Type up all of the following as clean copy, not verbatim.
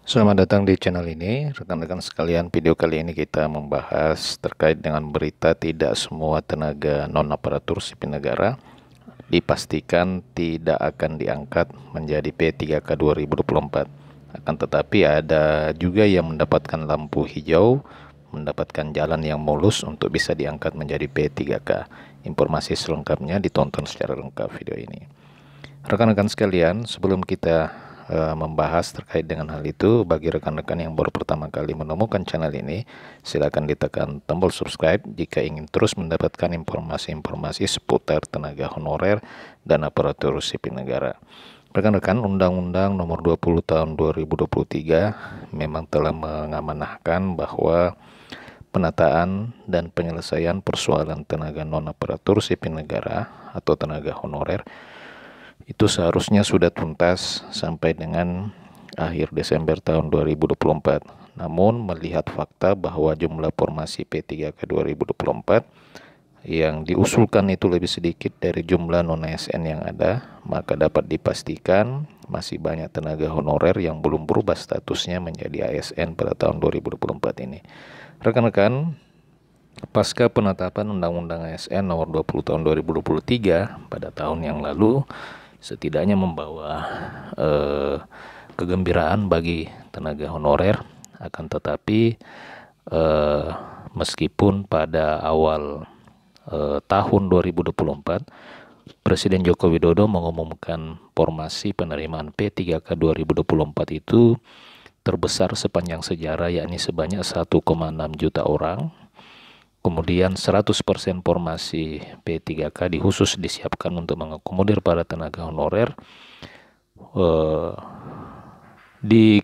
Selamat datang di channel ini, rekan-rekan sekalian. Video kali ini kita membahas terkait dengan berita tidak semua tenaga non-aparatur sipil negara dipastikan tidak akan diangkat menjadi P3K 2024. Akan tetapi ada juga yang mendapatkan lampu hijau, mendapatkan jalan yang mulus untuk bisa diangkat menjadi P3K. Informasi selengkapnya ditonton secara lengkap video ini. Rekan-rekan sekalian, sebelum kita membahas terkait dengan hal itu, bagi rekan-rekan yang baru pertama kali menemukan channel ini, silakan ditekan tombol subscribe jika ingin terus mendapatkan informasi-informasi seputar tenaga honorer dan aparatur sipil negara. Rekan-rekan, Undang-Undang Nomor 20 Tahun 2023 memang telah mengamanahkan bahwa penataan dan penyelesaian persoalan tenaga non-aparatur sipil negara atau tenaga honorer itu seharusnya sudah tuntas sampai dengan akhir Desember tahun 2024. Namun melihat fakta bahwa jumlah formasi P3K 2024 yang diusulkan itu lebih sedikit dari jumlah non-ASN yang ada, maka dapat dipastikan masih banyak tenaga honorer yang belum berubah statusnya menjadi ASN pada tahun 2024 ini. Rekan-rekan, pasca penetapan Undang-Undang ASN Nomor 20 Tahun 2023 pada tahun yang lalu, setidaknya membawa kegembiraan bagi tenaga honorer. Akan tetapi meskipun pada awal tahun 2024 Presiden Joko Widodo mengumumkan formasi penerimaan P3K 2024 itu terbesar sepanjang sejarah, yakni sebanyak 1,6 juta orang. Kemudian 100% formasi P3K khusus disiapkan untuk mengakomodir para tenaga honorer.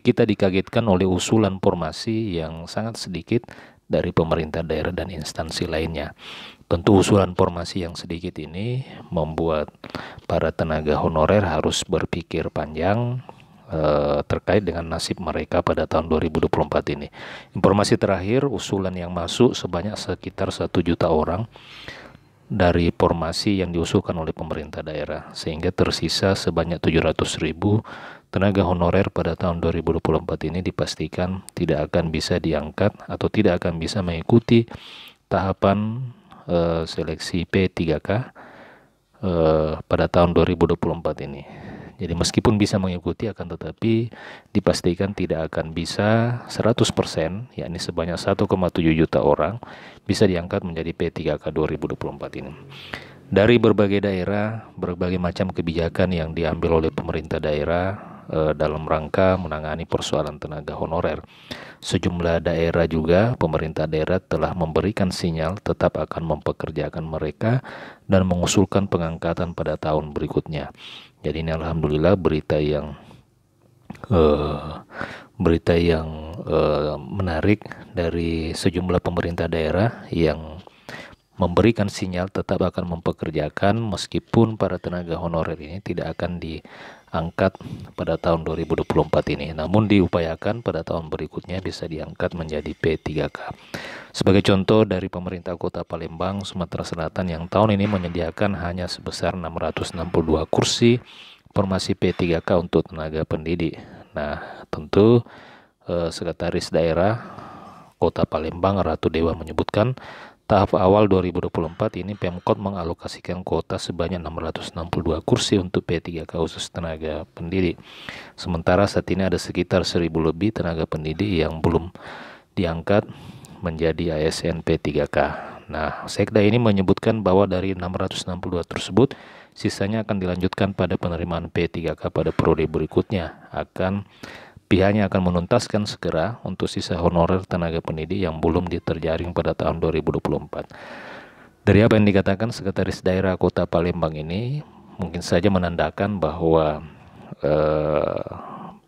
Kita dikagetkan oleh usulan formasi yang sangat sedikit dari pemerintah daerah dan instansi lainnya. Tentu usulan formasi yang sedikit ini membuat para tenaga honorer harus berpikir panjang terkait dengan nasib mereka pada tahun 2024 ini. Informasi terakhir, usulan yang masuk sebanyak sekitar 1 juta orang dari formasi yang diusulkan oleh pemerintah daerah, sehingga tersisa sebanyak 700.000 tenaga honorer pada tahun 2024 ini dipastikan tidak akan bisa diangkat atau tidak akan bisa mengikuti tahapan seleksi P3K pada tahun 2024 ini. Jadi meskipun bisa mengikuti, akan tetapi dipastikan tidak akan bisa 100%, yakni sebanyak 1,7 juta orang bisa diangkat menjadi P3K 2024 ini. Dari berbagai daerah, berbagai macam kebijakan yang diambil oleh pemerintah daerah dalam rangka menangani persoalan tenaga honorer. Sejumlah daerah juga, pemerintah daerah telah memberikan sinyal tetap akan mempekerjakan mereka dan mengusulkan pengangkatan pada tahun berikutnya. Jadi ini alhamdulillah berita yang menarik dari sejumlah pemerintah daerah yang memberikan sinyal tetap akan mempekerjakan meskipun para tenaga honorer ini tidak akan diangkat pada tahun 2024 ini, namun diupayakan pada tahun berikutnya bisa diangkat menjadi P3K. Sebagai contoh, dari pemerintah Kota Palembang, Sumatera Selatan yang tahun ini menyediakan hanya sebesar 662 kursi formasi P3K untuk tenaga pendidik. Nah, tentu Sekretaris Daerah Kota Palembang Ratu Dewa menyebutkan tahap awal 2024 ini Pemkot mengalokasikan kuota sebanyak 662 kursi untuk P3K khusus tenaga pendidik. Sementara saat ini ada sekitar 1.000 lebih tenaga pendidik yang belum diangkat menjadi ASN P3K. Nah, Sekda ini menyebutkan bahwa dari 662 tersebut, sisanya akan dilanjutkan pada penerimaan P3K pada periode berikutnya. Pihaknya akan menuntaskan segera untuk sisa honorer tenaga pendidik yang belum diterjaring pada tahun 2024. Dari apa yang dikatakan Sekretaris Daerah Kota Palembang ini, mungkin saja menandakan bahwa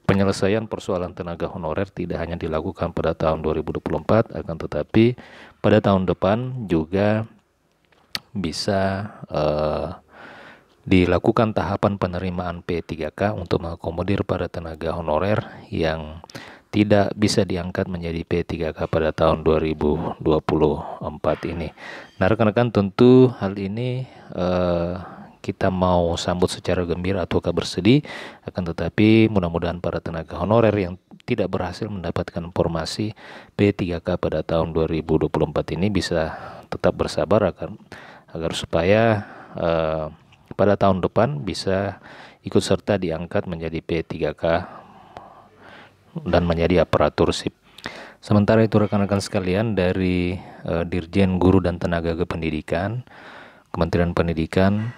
penyelesaian persoalan tenaga honorer tidak hanya dilakukan pada tahun 2024, akan tetapi pada tahun depan juga bisa dilakukan tahapan penerimaan P3K untuk mengakomodir para tenaga honorer yang tidak bisa diangkat menjadi P3K pada tahun 2024 ini. Nah, rekan-rekan, tentu hal ini kita mau sambut secara gembira atau kabar sedih, akan tetapi mudah-mudahan para tenaga honorer yang tidak berhasil mendapatkan formasi P3K pada tahun 2024 ini bisa tetap bersabar agar supaya pada tahun depan bisa ikut serta diangkat menjadi P3K dan menjadi aparatur sipil. Sementara itu rekan-rekan sekalian, dari Dirjen Guru dan Tenaga Kependidikan, Kementerian Pendidikan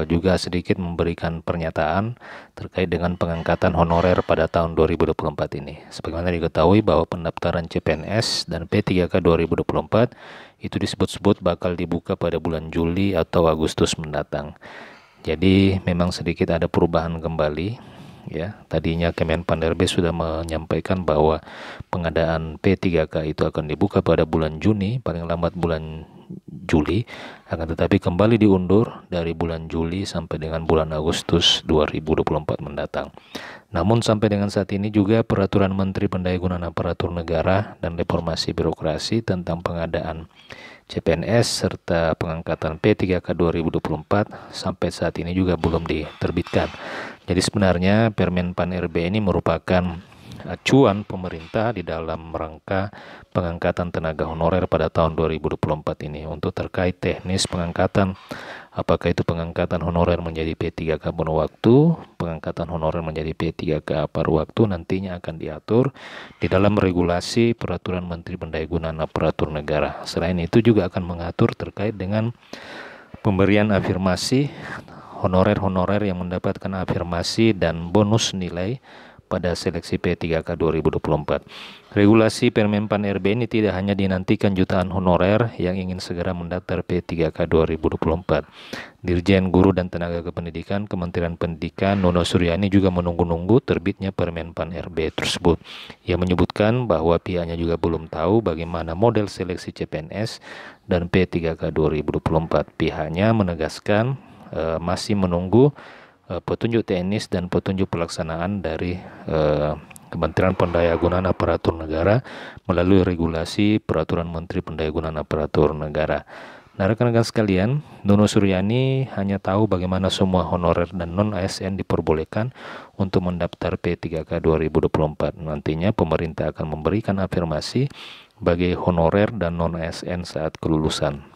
juga sedikit memberikan pernyataan terkait dengan pengangkatan honorer pada tahun 2024 ini. Sebagaimana diketahui bahwa pendaftaran CPNS dan P3K 2024 itu disebut-sebut bakal dibuka pada bulan Juli atau Agustus mendatang. Jadi memang sedikit ada perubahan kembali. Ya, tadinya Kemenpan-RB sudah menyampaikan bahwa pengadaan P3K itu akan dibuka pada bulan Juni, paling lambat bulan Juli, akan tetapi kembali diundur dari bulan Juli sampai dengan bulan Agustus 2024 mendatang. Namun sampai dengan saat ini juga Peraturan Menteri Pendayagunaan Aparatur Negara dan Reformasi Birokrasi tentang pengadaan CPNS serta pengangkatan P3K 2024 sampai saat ini juga belum diterbitkan. Jadi sebenarnya Permen Pan-RB ini merupakan acuan pemerintah di dalam rangka pengangkatan tenaga honorer pada tahun 2024 ini untuk terkait teknis pengangkatan, apakah itu pengangkatan honorer menjadi P3K penuh waktu, pengangkatan honorer menjadi P3K paruh waktu nantinya akan diatur di dalam regulasi Peraturan Menteri Pendayagunaan Aparatur Negara. Selain itu juga akan mengatur terkait dengan pemberian afirmasi honorer-honorer yang mendapatkan afirmasi dan bonus nilai pada seleksi P3K 2024. Regulasi Permen Pan-RB ini tidak hanya dinantikan jutaan honorer yang ingin segera mendaftar P3K 2024. Dirjen Guru dan Tenaga Kependidikan Kementerian Pendidikan Nono Suryani juga menunggu-nunggu terbitnya Permen Pan-RB tersebut. Ia menyebutkan bahwa pihaknya juga belum tahu bagaimana model seleksi CPNS dan P3K 2024. Pihaknya menegaskan masih menunggu petunjuk teknis dan petunjuk pelaksanaan dari Kementerian Pendayagunaan Aparatur Negara melalui regulasi Peraturan Menteri Pendayagunaan Aparatur Negara. Nah, rekan-rekan sekalian, Nono Suryani hanya tahu bagaimana semua honorer dan non-ASN diperbolehkan untuk mendaftar P3K 2024. Nantinya pemerintah akan memberikan afirmasi bagi honorer dan non-ASN saat kelulusan.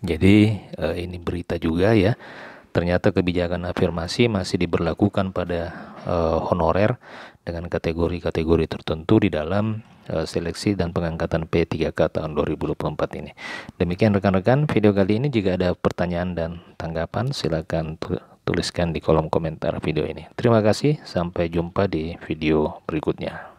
Jadi ini berita juga ya, ternyata kebijakan afirmasi masih diberlakukan pada honorer dengan kategori-kategori tertentu di dalam seleksi dan pengangkatan P3K tahun 2024 ini. Demikian rekan-rekan video kali ini. Jika ada pertanyaan dan tanggapan silakan tuliskan di kolom komentar video ini. Terima kasih, sampai jumpa di video berikutnya.